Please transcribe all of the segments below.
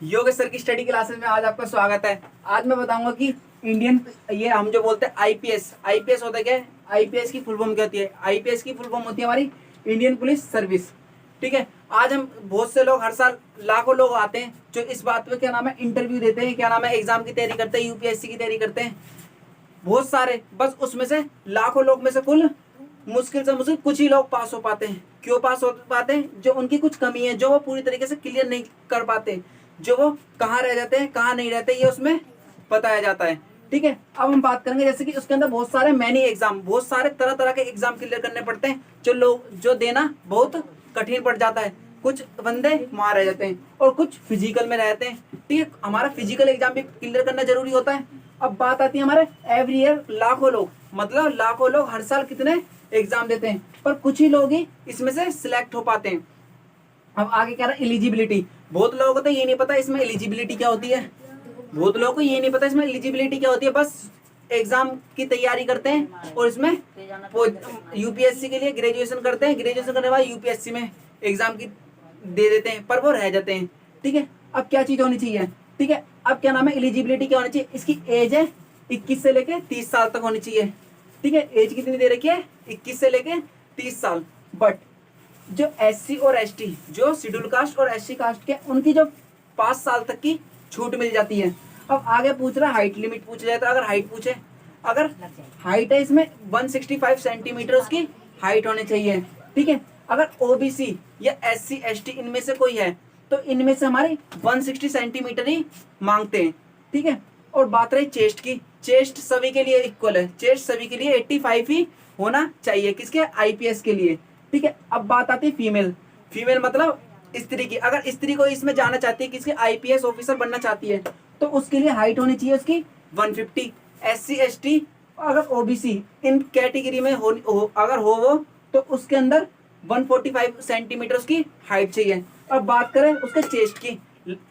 योग सर की study classes में आज आपका स्वागत है। आज मैं बताऊंगा कि इंडियन, ये हम जो बोलते हैं आईपीएस, आईपीएस होता क्या है, आईपीएस की फुल फॉर्म क्या होती है। आईपीएस की फुल फॉर्म होती है हमारी इंडियन पुलिस सर्विस। ठीक है, आज हम बहुत से लोग, हर साल लाखों लोग आते हैं जो इस बात पे क्या नाम है इंटरव्यू देते हैं, क्या नाम है एग्जाम की तैयारी करते हैं, यूपीएससी की तैयारी करते हैं बहुत सारे। बस उसमें से लाखों लोग में से कुल मुश्किल से मुश्किल कुछ ही लोग पास हो पाते हैं। क्यों पास हो पाते हैं? जो उनकी कुछ कमी है, जो वो पूरी तरीके से क्लियर नहीं कर पाते, जो वो कहाँ रह जाते हैं कहाँ नहीं रहते, ये उसमें बताया जाता है। ठीक है, अब हम बात करेंगे जैसे कि उसके अंदर बहुत सारे मैनी एग्जाम, बहुत सारे तरह तरह के एग्जाम क्लियर करने पड़ते हैं, जो देना बहुत कठिन पड़ जाता है। कुछ बंदे वहां रह जाते हैं और कुछ फिजिकल में रहते हैं। ठीक है, हमारा फिजिकल एग्जाम भी क्लियर करना जरूरी होता है। अब बात आती है हमारे एवरी ईयर लाखों लोग, मतलब लाखों लोग हर साल कितने एग्जाम देते हैं, पर कुछ ही लोग ही इसमें से सिलेक्ट हो पाते हैं। अब आगे कह रहा है एलिजिबिलिटी। बहुत लोगों को तो ये नहीं पता इसमें एलिजिबिलिटी क्या होती है, बहुत लोगों को ये नहीं पता इसमें एलिजिबिलिटी क्या होती है। बस एग्जाम की तैयारी करते हैं और इसमें यूपीएससी के लिए ग्रेजुएशन करते हैं, ग्रेजुएशन करने के बाद यूपीएससी में एग्जाम की दे देते हैं, पर वो रह जाते हैं। ठीक है, अब क्या चीज होनी चाहिए? ठीक है, अब क्या नाम है एलिजिबिलिटी क्या होनी चाहिए? इसकी एज है 21 से लेके 30 साल तक होनी चाहिए। ठीक है, एज कितनी दे रखी है? 21 से लेके 30 साल। बट जो एससी और एसटी, जो शेड्यूल कास्ट और एससी कास्ट के, उनकी जो 5 साल तक की छूट मिल जाती है। अब आगे पूछ रहा है हाइट लिमिट पूछ जाए, तो अगर हाइट पूछे, अगर हाइट है इसमें 165 सेंटीमीटर उसकी हाइट होनी चाहिए। ठीक है, अगर ओबीसी या एससी एसटी इनमें से कोई है तो इनमें से हमारी 160 सेंटीमीटर ही मांगते हैं। ठीक है, और बात रही चेस्ट की, चेस्ट सभी के लिए इक्वल है, चेस्ट सभी के लिए 85 ही होना चाहिए, किसके? आईपीएस के लिए। ठीक है, अब बात आती है फीमेल। फीमेल मतलब स्त्री की। अगर स्त्री को इसमें जाना चाहती है, किसके? आईपीएस ऑफिसर बनना चाहती है, तो उसके लिए हाइट होनी चाहिए उसकी 150। एससी एसटी अगर ओबीसी इन कैटेगरी में अगर हो वो, तो उसके अंदर 145 सेंटीमीटर उसकी हाइट चाहिए। अब बात करें उसके चेस्ट की,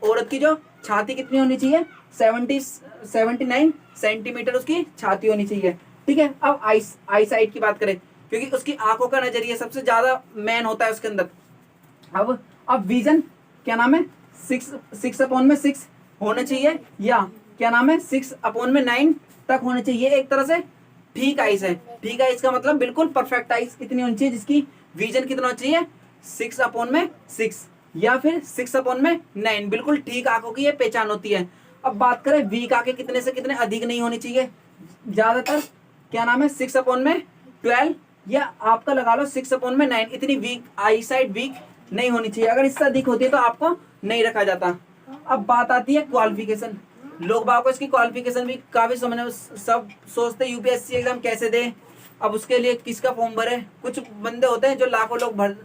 औरत की जो छाती कितनी होनी चाहिए? 79 सेंटीमीटर उसकी छाती होनी चाहिए। ठीक है, अब आई साइट की बात करें, क्योंकि उसकी आंखों का नजरिया सबसे ज्यादा मैन होता है उसके अंदर। अब विजन क्या नाम है? 6/6 होना चाहिए, या क्या नाम है 6/9 तक होने चाहिए। एक तरह से ठीक आइस है। ठीक आइस का मतलब बिल्कुल परफेक्ट आइस कितनी होनी चाहिए, जिसकी विजन कितना होना चाहिए? 6/6 या फिर 6/9, बिल्कुल ठीक आंखों की ये पहचान होती है। अब बात करें वीक आंखें कितने से कितने अधिक नहीं होनी चाहिए, ज्यादातर क्या नाम है 6/12 या आपका लगा लो 6/9, इतनी वीक आई साइड वीक नहीं होनी चाहिए। अगर इससे अधिक होती है तो आपको नहीं रखा जाता। अब बात आती है क्वालिफिकेशन। लोग बाग को इसकी क्वालिफिकेशन भी काफी समझ, सब सोचते यूपीएससी एग्जाम कैसे दे, अब उसके लिए किसका फॉर्म भरे। कुछ बंदे होते हैं जो लाखों लोग भर,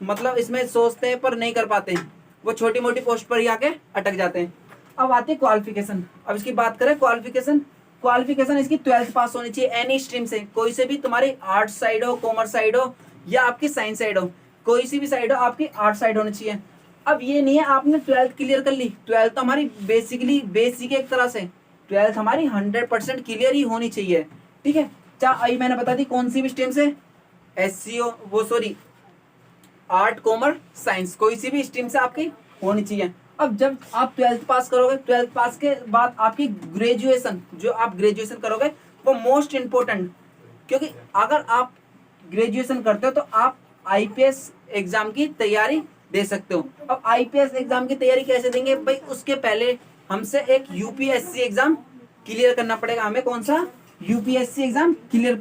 मतलब इसमें सोचते हैं पर नहीं कर पाते हैं, वो छोटी मोटी पोस्ट पर ही आके अटक जाते हैं। अब आती है क्वालिफिकेशन। अब इसकी बात करें क्वालिफिकेशन, क्वालिफिकेशन इसकी 12th पास होनी चाहिए एनी स्ट्रीम से, कोई से भी, तुम्हारी आर्ट्स साइड हो, कॉमर्स साइड हो, या आपकी साइंस साइड हो, कोई सी भी साइड हो, आपकी आर्ट साइड होनी चाहिए। अब ये नहीं है आपने 12th क्लियर कर ली, 12th तो हमारी बेसिकली बेसिक एक तरह से 12th हमारी 100% क्लियर ही होनी चाहिए। ठीक है, चाहे आई मैंने बता दी कौन सी भी स्ट्रीम से, एससी हो, वो सॉरी आर्ट कॉमर्स साइंस, कोई सी भी स्ट्रीम से आपकी होनी चाहिए। अब जब आप 12th पास करोगे, 12th पास के बाद आपकी ग्रेजुएशन, जो आप ग्रेजुएशन करोगे वो मोस्ट इंपोर्टेंट, क्योंकि अगर आप ग्रेजुएशन करते हो तो आप आईपीएस एग्जाम की तैयारी दे सकते हो। अब आईपीएस एग्जाम की तैयारी कैसे देंगे भाई? उसके पहले हमसे एक यूपीएससी एग्जाम क्लियर करना पड़ेगा। हमें कौन सा? यूपीएससी एग्जाम क्लियर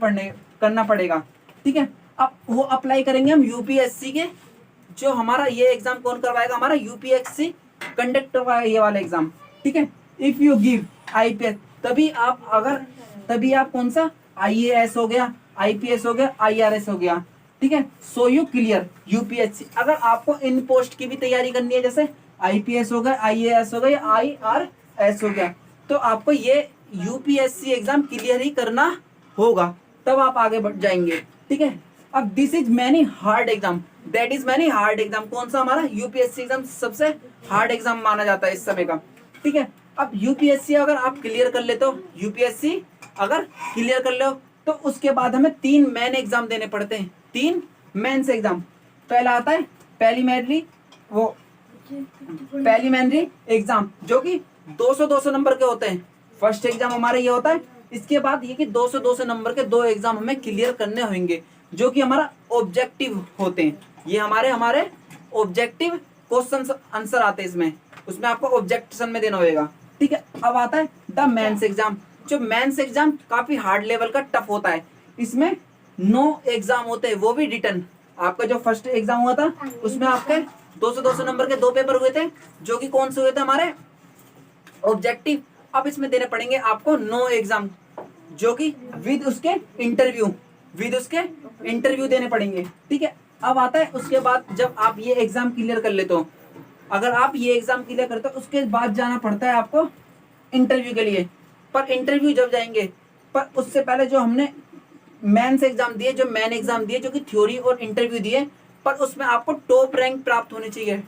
करना पड़ेगा। ठीक है, अब वो अप्लाई करेंगे हम यूपीएससी के, जो हमारा ये एग्जाम कौन करवाएगा? हमारा यूपीएससी कंडक्ट करवाएगा ये वाला एग्जाम। ठीक है, इफ यू गिव आईपीएस, तभी आप कौन सा? आईएएस हो गया, आईपीएस हो गया, आईआरएस हो गया। ठीक है, सो यू क्लियर यूपीएससी। अगर आपको इन पोस्ट की भी तैयारी करनी है, जैसे आईपीएस हो गया, आईएएस हो गया, आईआरएस हो गया, तो आपको ये यूपीएससी एग्जाम क्लियर ही करना होगा, तब आप आगे बढ़ जाएंगे। ठीक है, अब this is many hard exam, that is many hard exam. कौन सा? हमारा यूपीएससी एग्जाम सबसे हार्ड एग्जाम माना जाता है इस समय का। ठीक है, अब यूपीएससी अगर आप क्लियर कर लेते हो, यूपीएससी अगर क्लियर कर लो, तो उसके बाद हमें 3 मेन एग्जाम देने पड़ते हैं, 3 मेंस एग्जाम। पहला आता है प्रीलिमिनरी, वो प्रीलिमिनरी एग्जाम जो कि 200 नंबर के होते हैं। फर्स्ट एग्जाम हमारा ये होता है। इसके बाद ये कि 200 नंबर के 2 एग्जाम हमें क्लियर करने होंगे जो कि हमारा ऑब्जेक्टिव होते हैं। ये हमारे ऑब्जेक्टिव क्वेश्चन आंसर आते हैं इसमें, उसमें आपको ऑब्जेक्शन में देना होगा। ठीक है, अब आता है द मेंस एग्जाम। जो मेंस एग्जाम काफी हार्ड लेवल का टफ होता है। इसमें 9 एग्जाम होते हैं, वो भी रिटर्न। आपका जो फर्स्ट एग्जाम हुआ था उसमें आपके 200 नंबर के 2 पेपर हुए थे जो कि कौन से हुए थे हमारे ऑब्जेक्टिव। अब इसमें देने पड़ेंगे आपको 9 एग्जाम जो कि विद उसके इंटरव्यू देने पड़ेंगे। ठीक है, अब आता है उसके बाद जब आप ये एग्जाम क्लियर कर लेते हो, अगर आप ये एग्जाम क्लियर करते हो उसके बाद जाना पड़ता है आपको इंटरव्यू के लिए। पर इंटरव्यू जब जाएंगे, पर उससे पहले जो हमने मेंस एग्जाम दिए, जो मेन एग्जाम दिए जो कि थ्योरी और इंटरव्यू दिए, पर उसमें आपको टॉप रैंक प्राप्त होनी चाहिए।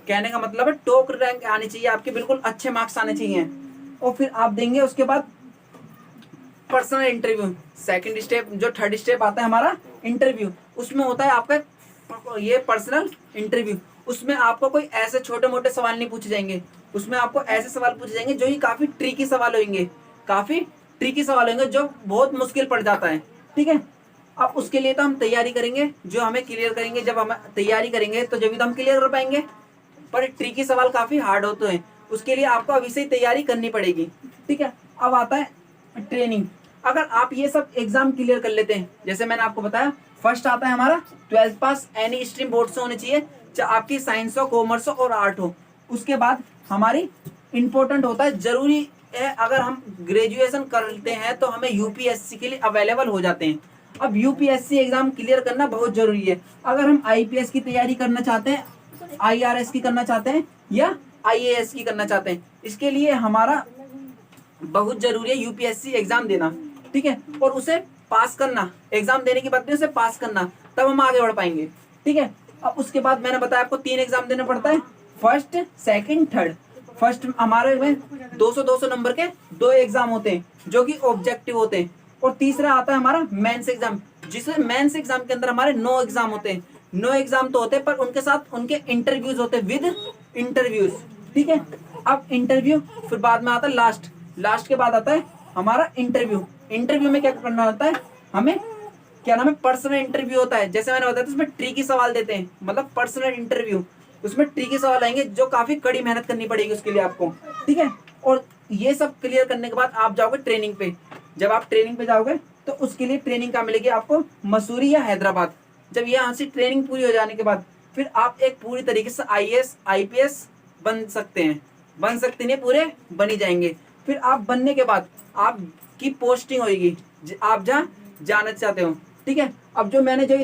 कहने का मतलब है टॉप रैंक आनी चाहिए आपके, बिल्कुल अच्छे मार्क्स आने चाहिए। और फिर आप देंगे उसके बाद पर्सनल इंटरव्यू। सेकंड स्टेप, जो थर्ड स्टेप आता है हमारा इंटरव्यू, उसमें होता है आपका ये पर्सनल इंटरव्यू। उसमें आपको कोई ऐसे छोटे मोटे सवाल नहीं पूछे जाएंगे, उसमें आपको ऐसे सवाल पूछे जाएंगे जो ही काफी ट्रिकी सवाल होंगे, जो बहुत मुश्किल पड़ जाता है। ठीक है, अब उसके लिए तो हम तैयारी करेंगे, जो हमें क्लियर करेंगे। जब हम तैयारी करेंगे तो जब भी तो हम क्लियर कर पाएंगे। पर ट्रिकी सवाल काफी हार्ड होते हैं, उसके लिए आपको अभी से ही तैयारी करनी पड़ेगी। ठीक है, अब आता है ट्रेनिंग। अगर आप ये सब एग्जाम क्लियर कर लेते हैं, जैसे मैंने आपको बताया, फर्स्ट आता है हमारा 12th पास एनी स्ट्रीम बोर्ड से होनी चाहिए, चाहे आपकी साइंस हो, कॉमर्स हो और आर्ट हो। उसके बाद हमारी इंपॉर्टेंट होता है, जरूरी है अगर हम ग्रेजुएशन करते हैं तो हमें यूपीएससी के लिए अवेलेबल हो जाते हैं। अब यूपीएससी एग्जाम क्लियर करना बहुत जरूरी है। अगर हम आईपीएस की तैयारी करना चाहते हैं, आईआरएस की करना चाहते हैं या आईएएस की करना चाहते हैं, इसके लिए हमारा बहुत जरूरी है यूपीएससी एग्जाम देना। ठीक है, और उसे पास करना, एग्जाम देने के बाद भी उसे पास करना, तब हम आगे बढ़ पाएंगे। ठीक है, अब उसके बाद मैंने बताया आपको 3 एग्जाम देना पड़ता है, फर्स्ट, सेकंड, थर्ड। फर्स्ट हमारे में 200 नंबर के 2 एग्जाम होते हैं जो कि ऑब्जेक्टिव होते हैं। और तीसरा आता है हमारा मेंस एग्जाम, जिसमें मेंस एग्जाम के अंदर हमारे 9 एग्जाम होते हैं। 9 एग्जाम तो होते हैं, पर उनके साथ उनके इंटरव्यूज होते हैं, विद इंटरव्यूज। ठीक है, अब इंटरव्यू फिर बाद में आता है लास्ट के बाद आता है हमारा इंटरव्यू। इंटरव्यू में क्या करना होता है हमें, क्या नाम है, पर्सनल इंटरव्यू होता है। जैसे मैंने बताया था, उसमें ट्रिकी सवाल देते हैं, मतलब पर्सनल इंटरव्यू। उसमें ट्रिकी सवाल आएंगे जो काफी कड़ी मेहनत करनी पड़ेगी उसके लिए आपको। ठीक है, और ये सब क्लियर करने के बाद आप जाओगे ट्रेनिंग पे। जब आप ट्रेनिंग पे जाओगे तो उसके लिए ट्रेनिंग कहाँ मिलेगी आपको, मसूरी या हैदराबाद। जब यहाँ से ट्रेनिंग पूरी हो जाने के बाद फिर आप एक पूरी तरीके से आईएएस आईपीएस बन सकते नहीं, पूरे बन ही जाएंगे। फिर आप बनने के बाद आपकी पोस्टिंग होगी आप जहाँ जाना चाहते हो। ठीक है, अब जो मैंने जो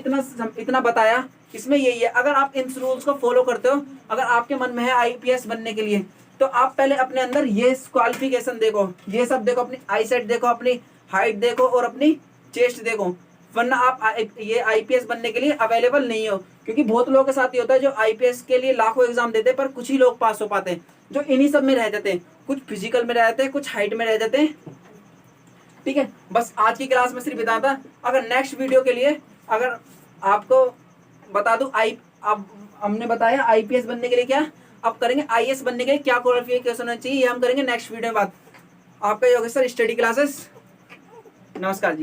इतना बताया, इसमें यही है, अगर आप इन रूल्स को फॉलो करते हो, अगर आपके मन में है आईपीएस बनने के लिए, तो आप पहले अपने अंदर ये क्वालिफिकेशन देखो, ये सब देखो, अपनी आई सेट देखो, अपनी हाइट देखो और अपनी चेस्ट देखो, वरना आप ये आईपीएस बनने के लिए अवेलेबल नहीं हो। क्योंकि बहुत लोगों के साथ ये होता है जो आईपीएस के लिए लाखों एग्जाम देते हैं, पर कुछ ही लोग पास हो पाते हैं, जो इन्हीं सब में रह जाते हैं। कुछ फिजिकल में रह जाते हैं, कुछ हाइट में रह जाते हैं। ठीक है, बस आज की क्लास में सिर्फ इतना था। अगर नेक्स्ट वीडियो के लिए अगर आपको बता दूं, अब हमने बताया आईपीएस बनने के लिए क्या, अब करेंगे आईएएस बनने के लिए क्या क्वालिफिकेशन होना चाहिए, ये हम करेंगे नेक्स्ट वीडियो में बात। आपका योगेश्वर स्टडी क्लासेस। नमस्कार जी।